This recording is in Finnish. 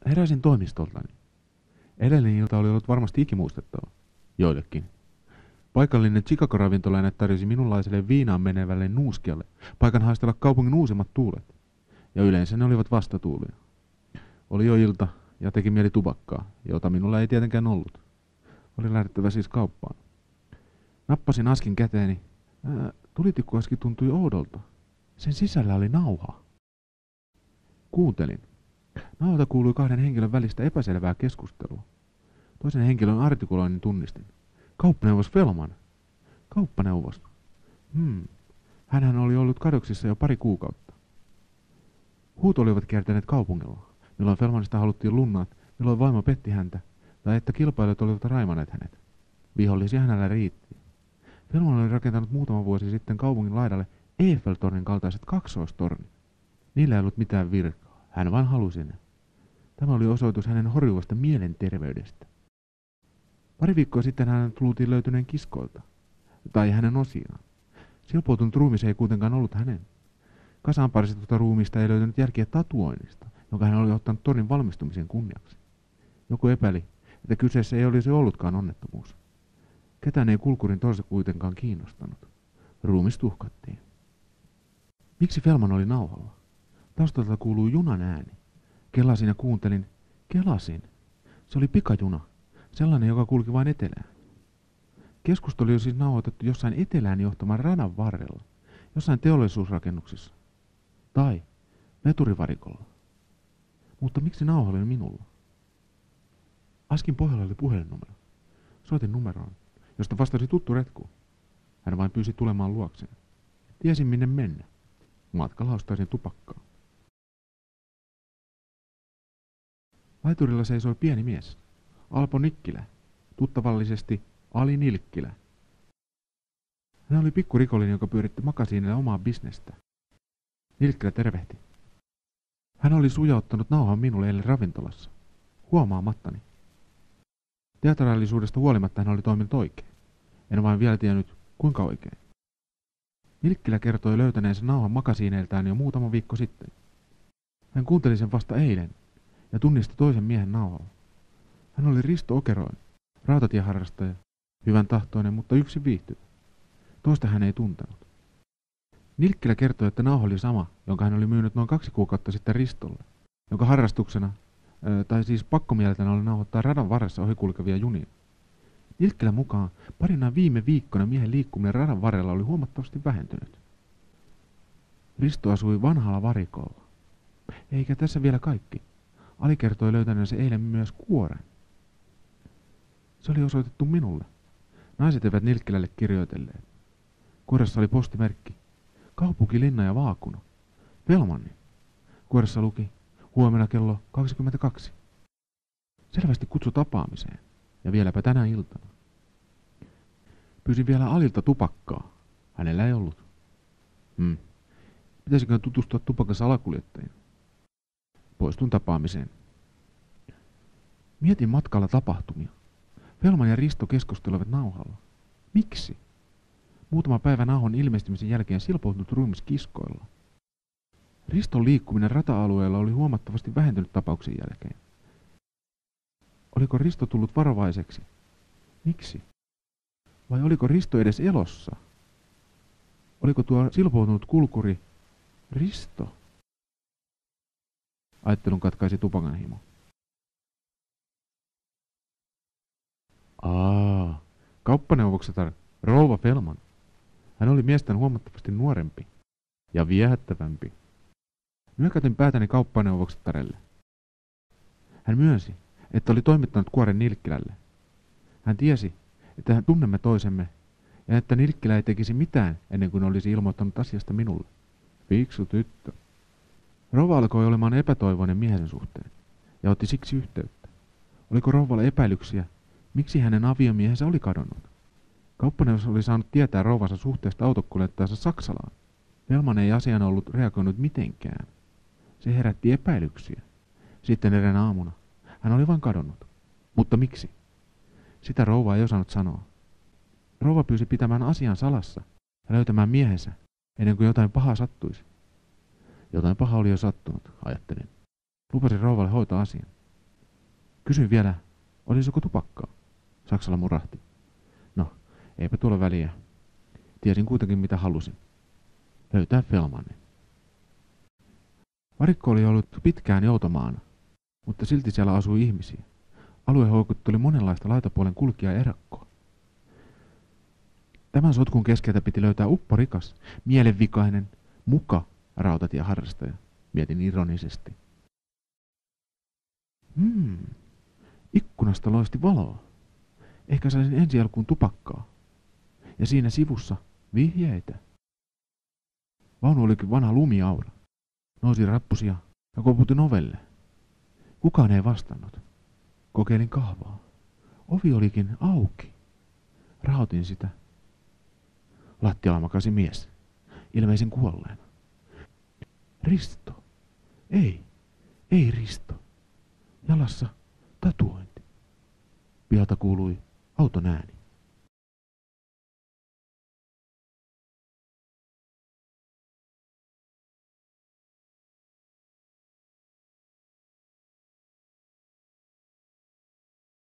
Heräsin toimistoltani. Edellinen ilta oli ollut varmasti ikimuistettava. Joillekin. Paikallinen Chicago-ravintolainen tarjosi minunlaiselle viinaan menevälle nuuskialle paikan haistella kaupungin uusimmat tuulet. Ja yleensä ne olivat vastatuulia. Oli jo ilta ja teki mieli tupakkaa, jota minulla ei tietenkään ollut. Oli lähdettävä siis kauppaan. Nappasin askin käteeni. Tulitikkuaski tuntui oudolta. Sen sisällä oli nauha. Kuuntelin. Nauhalta kuului kahden henkilön välistä epäselvää keskustelua. Toisen henkilön artikuloinnin tunnistin. Kauppaneuvos Fellman. Kauppaneuvos. Hänhän oli ollut kadoksissa jo pari kuukautta. Huut olivat kiertäneet kaupungilla, milloin Fellmanista haluttiin lunnaat, milloin vaimo petti häntä, tai että kilpailijat olivat raimaneet hänet. Vihollisia hänellä riitti. Fellman oli rakentanut muutama vuosi sitten kaupungin laidalle Eiffeltornin kaltaiset kaksoistornit. Niillä ei ollut mitään virkaa, hän vain halusi ne. Tämä oli osoitus hänen horjuvasta mielenterveydestä. Pari viikkoa sitten hänen luultiin löytyneen kiskoilta, tai hänen osiaan. Silpoutunut ruumis ei kuitenkaan ollut hänen. Kasaan paristetusta ruumista ei löytynyt jälkiä tatuoinnista, jonka hän oli ottanut tornin valmistumisen kunniaksi. Joku epäili, että kyseessä ei olisi ollutkaan onnettomuus. Ketään ei kulkurin torso kuitenkaan kiinnostanut. Ruumis tuhkattiin. Miksi Fellman oli nauhalla? Taustalta kuului junan ääni. Kelasin ja kuuntelin. Kelasin. Se oli pikajuna. Sellainen, joka kulki vain etelään. Keskustelu oli siis nauhoitettu jossain etelään johtaman radan varrella, jossain teollisuusrakennuksissa. Tai veturivarikolla. Mutta miksi nauha oli minulla? Askin pohjalla oli puhelinnumero. Soitin numeroon, josta vastasi tuttu retku. Hän vain pyysi tulemaan luokseen. Tiesin minne mennä. Matkalla ostaisin tupakkaa. Laiturilla seisoi pieni mies. Alpo Nikkilä, tuttavallisesti Ali Nilkkilä. Hän oli pikkurikollinen, joka pyöritti makasiinille omaa bisnestä. Nilkkilä tervehti. Hän oli sujauttanut nauhan minulle eilen ravintolassa, huomaamattani. Teatraalisuudesta huolimatta hän oli toiminut oikein. En vain vielä tiennyt, kuinka oikein. Nilkkilä kertoi löytäneensä nauhan makasiineiltaan jo muutama viikko sitten. Hän kuunteli sen vasta eilen ja tunnisti toisen miehen nauhalla. Hän oli Risto Okeroinen, rautatieharrastaja, hyvän tahtoinen, mutta yksin viihtyvä. Toista hän ei tuntenut. Nilkkilä kertoi, että nauha oli sama, jonka hän oli myynyt noin 2 kuukautta sitten Ristolle, jonka harrastuksena, tai siis pakkomieltänä oli nauhoittaa radan varressa ohikulkevia junia. Nilkkilän mukaan parina viime viikkona miehen liikkuminen radan varrella oli huomattavasti vähentynyt. Risto asui vanhalla varikolla. Eikä tässä vielä kaikki. Ali kertoi löytäneensä eilen myös kuoren. Se oli osoitettu minulle. Naiset eivät Nilkkilälle kirjoitelleet. Kuoressa oli postimerkki. Kaupunki, linna ja vaakuna. Fellmanni. Kuoressa luki. Huomenna kello 22. Selvästi kutsu tapaamiseen. Ja vieläpä tänä iltana. Pyysin vielä Alilta tupakkaa. Hänellä ei ollut. Pitäisikö tutustua tupakan salakuljettajiin? Poistun tapaamiseen. Mietin matkalla tapahtumia. Fellman ja Risto keskustelevat nauhalla. Miksi? Muutama päivä nauhan ilmestymisen jälkeen silpoutunut ruumis kiskoilla. Riston liikkuminen rata-alueella oli huomattavasti vähentynyt tapauksen jälkeen. Oliko Risto tullut varovaiseksi? Miksi? Vai oliko Risto edes elossa? Oliko tuo silpoutunut kulkuri Risto? Ajattelun katkaisi tupakan himo. Kauppaneuvoksetar rouva Fellman. Hän oli miesten huomattavasti nuorempi ja viehättävämpi. Nyökätin päätäni kauppaneuvoksettarelle. Hän myönsi, että oli toimittanut kuoren Nilkkilälle. Hän tiesi, että hän tunnemme toisemme ja että Nilkkilä ei tekisi mitään ennen kuin olisi ilmoittanut asiasta minulle. Fiksu tyttö. Rouva alkoi olemaan epätoivoinen miehen suhteen ja otti siksi yhteyttä. Oliko rouvalla epäilyksiä, miksi hänen aviomiehensä oli kadonnut? Kauppaneuvos oli saanut tietää rouvansa suhteesta autokuljettajansa Saksalaan. Fellman ei asiaan ollut reagoinut mitenkään. Se herätti epäilyksiä. Sitten erään aamuna hän oli vain kadonnut. Mutta miksi? Sitä rouva ei osannut sanoa. Rouva pyysi pitämään asian salassa ja löytämään miehensä ennen kuin jotain pahaa sattuisi. Jotain pahaa oli jo sattunut, ajattelin. Lupasin rouvalle hoitaa asian. Kysyin vielä, olisiko tupakkaa? Saksala murahti. No, eipä tuolla väliä. Tiesin kuitenkin mitä halusin. Löytää Fellmanin. Varikko oli ollut pitkään joutomaana, mutta silti siellä asui ihmisiä. Alue houkutteli monenlaista laitapuolen kulkijaa erakkoa. Tämän sotkun keskeltä piti löytää upporikas, mielenvikainen, muka rautatieharrastaja, mietin ironisesti. Ikkunasta loisti valoa. Ehkä saisin ensi alkuun tupakkaa. Ja siinä sivussa vihjeitä. Vaunu olikin vanha lumiaura. Nousin rappusia ja koputin ovelle. Kukaan ei vastannut. Kokeilin kahvaa. Ovi olikin auki. Raotin sitä. Lattialla makasi mies. Ilmeisen kuolleena. Risto. Ei Risto. Jalassa tatuointi. Pihalta kuului auton ääni.